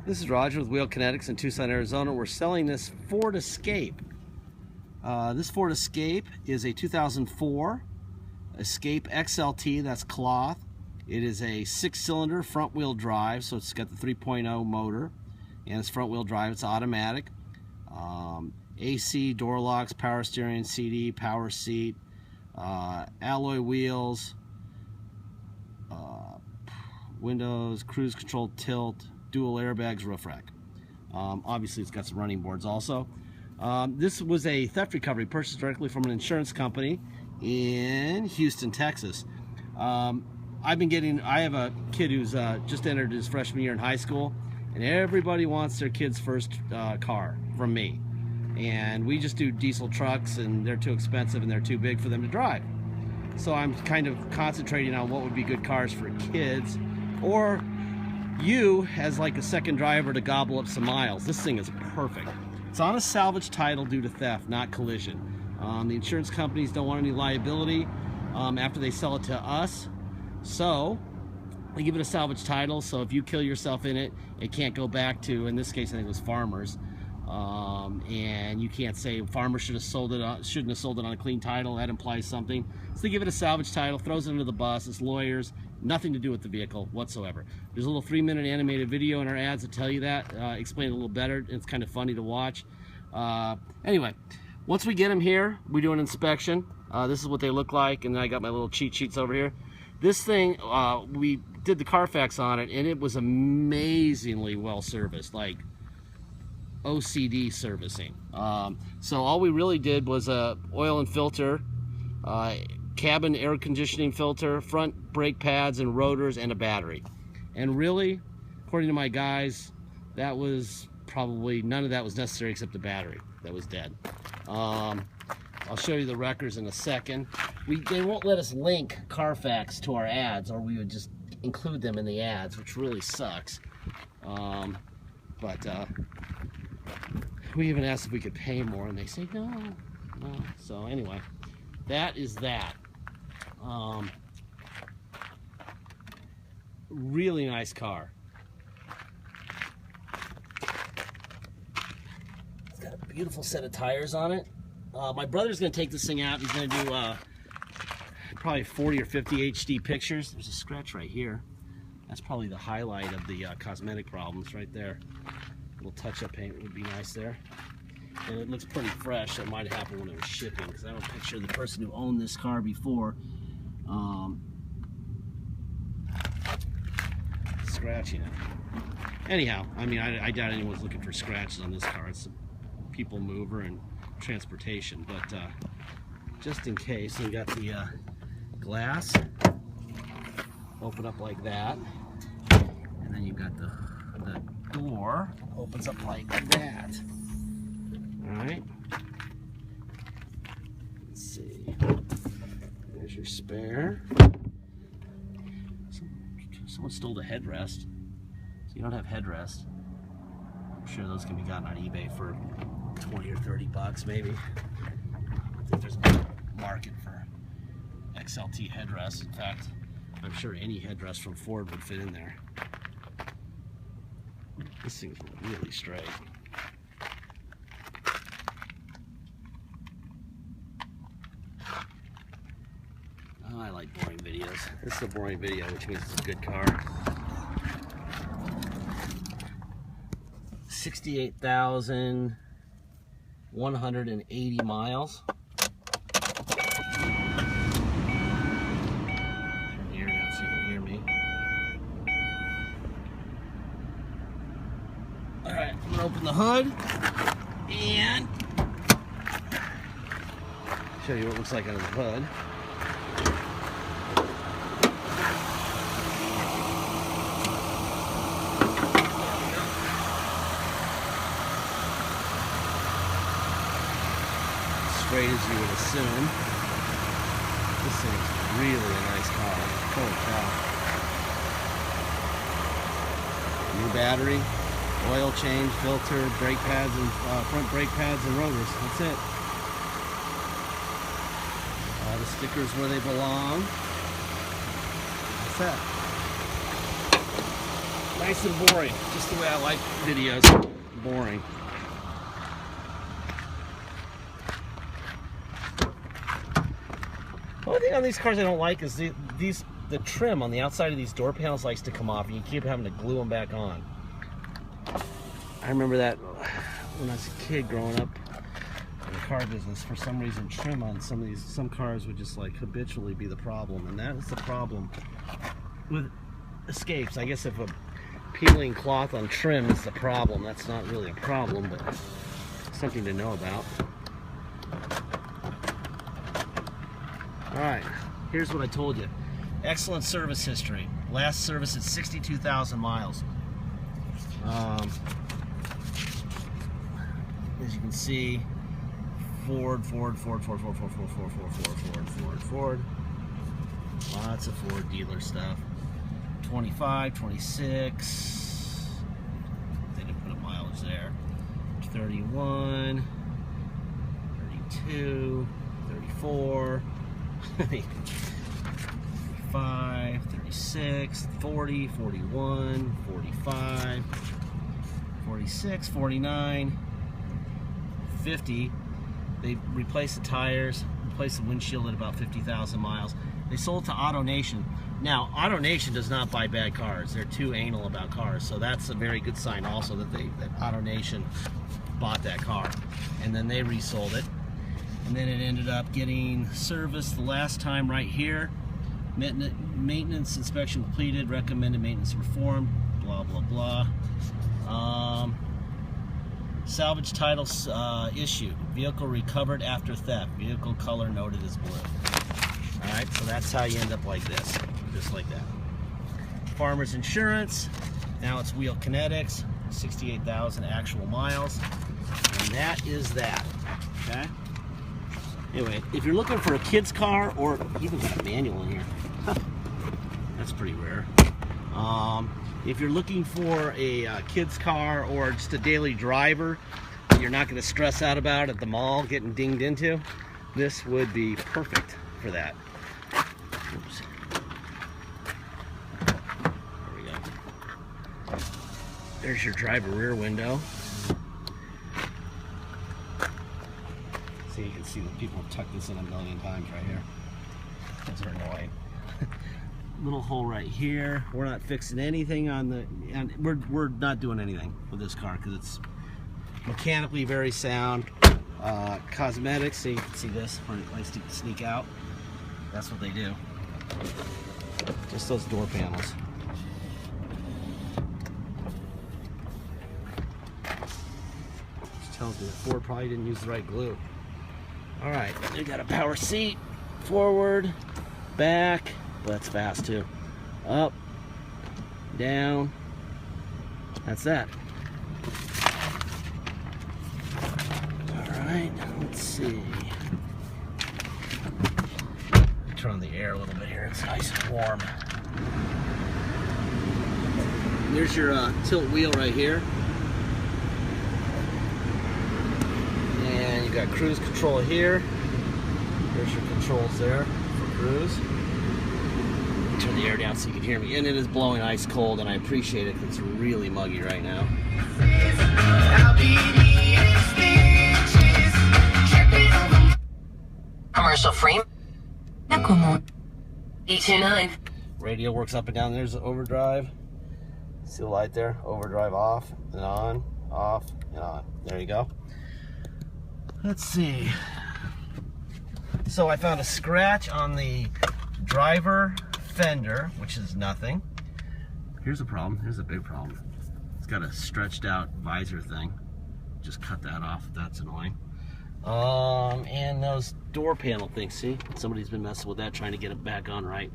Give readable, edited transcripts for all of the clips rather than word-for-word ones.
This is Roger with Wheel Kinetics in Tucson, Arizona. We're selling this Ford Escape. This Ford Escape is a 2004 Escape XLT, that's cloth. It is a 6-cylinder front-wheel drive, so it's got the 3.0 motor, and it's front-wheel drive, it's automatic. AC, door locks, power steering, CD, power seat, alloy wheels, windows, cruise control, tilt, dual airbags, roof rack. Obviously it's got some running boards also. This was a theft recovery purchased directly from an insurance company in Houston, Texas. I have a kid who's just entered his freshman year in high school, and everybody wants their kid's first car from me. And we just do diesel trucks, and they're too expensive and they're too big for them to drive. So I'm kind of concentrating on what would be good cars for kids, or you as like a second driver to gobble up some miles. This thing is perfect. It's on a salvage title due to theft, not collision. The insurance companies don't want any liability after they sell it to us, so they give it a salvage title. So if you kill yourself in it, it can't go back to, in this case I think it was Farmers, and you can't say Farmers shouldn't have sold it on a clean title. That implies something. So they give it a salvage title, throws it under the bus. It's lawyers, nothing to do with the vehicle whatsoever. There's a little 3-minute animated video in our ads that tell you that, explain it a little better. It's kind of funny to watch. Anyway, once we get them here, we do an inspection. This is what they look like, and then I got my little cheat sheets over here. This thing, we did the Carfax on it, and it was amazingly well serviced, like OCD servicing. So all we really did was oil and filter, cabin air conditioning filter, front brake pads and rotors, and a battery. And really, according to my guys, that was probably, none of that was necessary except the battery that was dead. I'll show you the records in a second. They won't let us link Carfax to our ads, or we would just include them in the ads, which really sucks. We even asked if we could pay more, and they say no. So anyway, that is that. Really nice car. It's got a beautiful set of tires on it. My brother's going to take this thing out. He's going to do probably 40 or 50 HD pictures. There's a scratch right here. That's probably the highlight of the cosmetic problems right there. A little touch-up paint would be nice there. And it looks pretty fresh. It might have happened when it was shipping, because I don't picture the person who owned this car before scratching it. Anyhow, I mean, I doubt anyone's looking for scratches on this car. It's a people mover and transportation, but just in case, we got the glass open up like that, and then you've got the door opens up like that. All right, let's see, there's your spare. Someone stole the headrest, so you don't have headrest. I'm sure those can be gotten on eBay for 20 or 30 bucks maybe. I think there's a market for XLT headrests. In fact, I'm sure any headrest from Ford would fit in there. This thing's really straight. Oh, I like boring videos. This is a boring video, which means it's a good car. 68,180 miles. Turn the air down so you can hear me. Alright, I'm gonna open the hood and show you what it looks like under the hood. Straight as you would assume. This thing is really a nice car. Holy cow. New battery, oil change, filter, brake pads, and front brake pads and rotors. That's it. All the stickers where they belong. That's that. Nice and boring, just the way I like videos. Boring. The only thing on these cars I don't like is the trim on the outside of these door panels likes to come off, and you keep having to glue them back on. I remember that when I was a kid growing up in the car business. For some reason, trim on some cars would just like habitually be the problem, and that is the problem with Escapes. I guess if a peeling cloth on trim is the problem, that's not really a problem, but something to know about. Alright, here's what I told you. Excellent service history. Last service at 62,000 miles. As you can see, Ford. Lots of Ford dealer stuff. 25, 26. They didn't put a mileage there. 31, 32, 34. 35, 36, 40, 41, 45, 46, 49, 50. They replaced the tires, replaced the windshield at about 50,000 miles. They sold to AutoNation. Now, AutoNation does not buy bad cars. They're too anal about cars, so that's a very good sign also that AutoNation bought that car. And then they resold it. And then it ended up getting serviced the last time right here. Maintenance inspection completed, recommended maintenance performed, blah, blah, blah. Salvage title issued. Vehicle recovered after theft. Vehicle color noted as blue. Alright, so that's how you end up like this. Just like that. Farmer's Insurance. Now it's Wheel Kinetics. 68,000 actual miles. And that is that. Okay? Anyway, if you're looking for a kid's car, or even got a manual in here, that's pretty rare. If you're looking for a kid's car or just a daily driver that you're not going to stress out about at the mall getting dinged into, this would be perfect for that. Oops. There we go. There's your driver rear window. You can see that people have tucked this in a million times right here. Those are annoying. Little hole right here. We're not fixing anything on the, and we're not doing anything with this car because it's mechanically very sound. Cosmetics, so you can see this when it likes to sneak out. That's what they do. Just those door panels. Which tells me that Ford probably didn't use the right glue. Alright, we got a power seat, forward, back, well, that's fast too, up, down, that's that. Alright, let's see. Turn on the air a little bit here, it's nice and warm. There's your tilt wheel right here. You got cruise control here. There's your controls there for cruise. Turn the air down so you can hear me. And it is blowing ice cold, and I appreciate it because it's really muggy right now. Commercial free. E29. Radio works up and down. There's the overdrive. See the light there? Overdrive off and on, off and on. There you go. Let's see. So I found a scratch on the driver fender, which is nothing. Here's a problem. Here's a big problem. It's got a stretched out visor thing. Just cut that off. That's annoying. And those door panel things, see? Somebody's been messing with that, trying to get it back on right.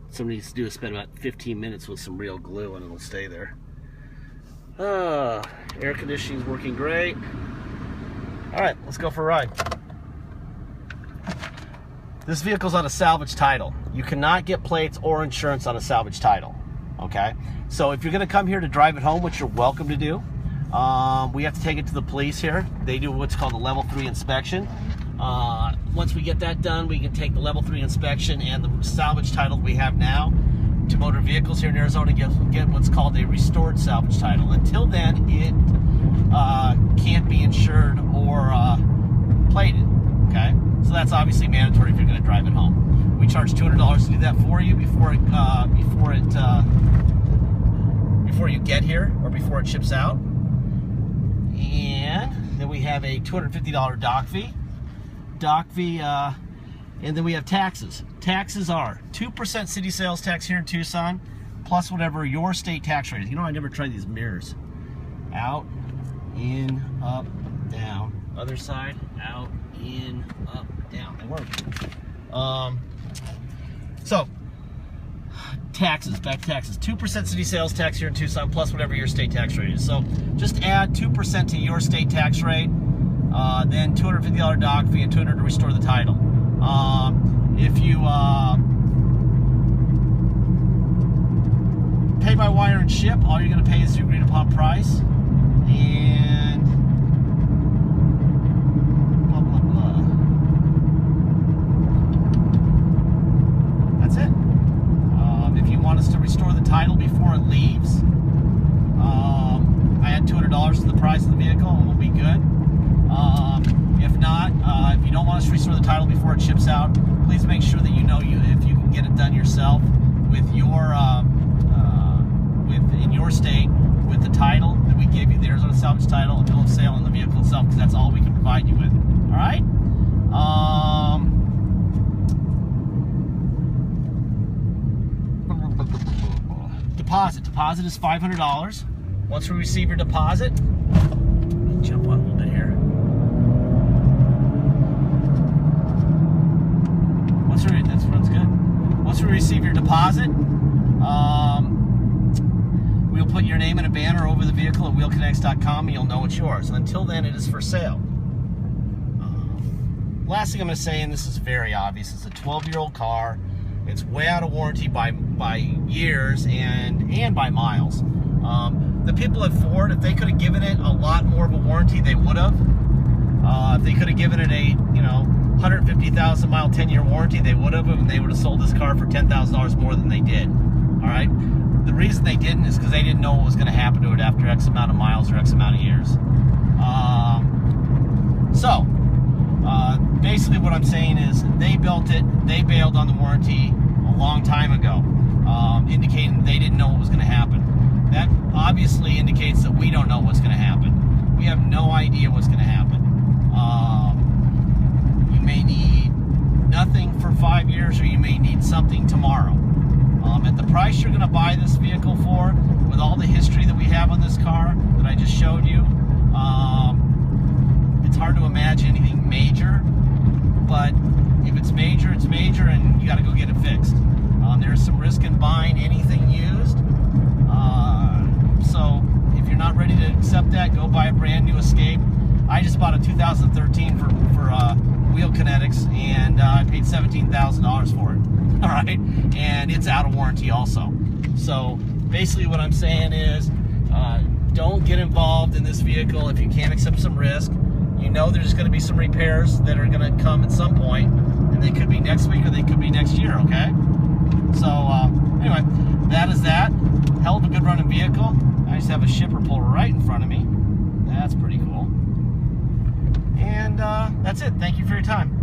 Somebody needs to do is spend about 15 minutes with some real glue and it'll stay there. Air conditioning's working great. Alright, let's go for a ride. This vehicle's on a salvage title. You cannot get plates or insurance on a salvage title. Okay? So if you're going to come here to drive it home, which you're welcome to do, we have to take it to the police here. They do what's called a level 3 inspection. Once we get that done, we can take the level 3 inspection and the salvage title we have now. to motor vehicles here in Arizona get what's called a restored salvage title. Until then, it can't be insured or plated. Okay, so that's obviously mandatory if you're going to drive it home. We charge $200 to do that for you before you get here or before it ships out. And then we have a $250 dock fee. And then we have taxes. Taxes are 2% city sales tax here in Tucson, plus whatever your state tax rate is. You know, I never tried these mirrors. Out, in, up, down. Other side, out, in, up, down. They work. So, taxes, back to taxes. 2% city sales tax here in Tucson, plus whatever your state tax rate is. So, just add 2% to your state tax rate, then $250 dock fee, and $200 to restore the title. If you pay by wire and ship, all you're going to pay is the agreed upon price, and blah blah blah. That's it. If you want us to restore the title before it leaves, I add $200 to the price of the vehicle, and we'll be good. If not, if you don't want us to restore the title before it ships out, please make sure that you know if you can get it done yourself with your in your state with the title that we give you, the Arizona salvage title, a bill of sale, and the vehicle itself, because that's all we can provide you with. All right. Deposit is $500. Once we receive your deposit, let me jump on a little bit here. That's good. Once we receive your deposit, we'll put your name in a banner over the vehicle at wheelconnects.com, and you'll know it's yours. Until then, it is for sale. Last thing I'm going to say, and this is very obvious, it's a 12-year-old car. It's way out of warranty by years and by miles. The people at Ford, if they could have given it a lot more of a warranty, they would have. If they could have given it a 150,000 mile 10-year warranty, they would have, and they would have sold this car for $10,000 more than they did. All right. The reason they didn't is because they didn't know what was going to happen to it after X amount of miles or X amount of years. Basically what I'm saying is they built it, they bailed on the warranty a long time ago, indicating they didn't know what was going to happen. That obviously indicates that we don't know what's going to happen. We have no idea what's going to happen. You may need nothing for 5 years, or you may need something tomorrow. At the price you're going to buy this vehicle for, with all the history that we have on this car that I just showed you, it's hard to imagine anything major. But if it's major, it's major, and you got to go get it fixed. There's some risk in buying anything used. So if you're not ready to accept that, go buy a brand new Escape. I just bought a 2013 for Wheel Kinetics, and I paid $17,000 for it. All right, and it's out of warranty also. So basically what I'm saying is, don't get involved in this vehicle if you can't accept some risk. You know there's going to be some repairs that are going to come at some point, and they could be next week or they could be next year, okay? So, anyway, that is that. Hell of a good running vehicle. I just have a shipper pull right in front of me. That's pretty cool. And that's it. Thank you for your time.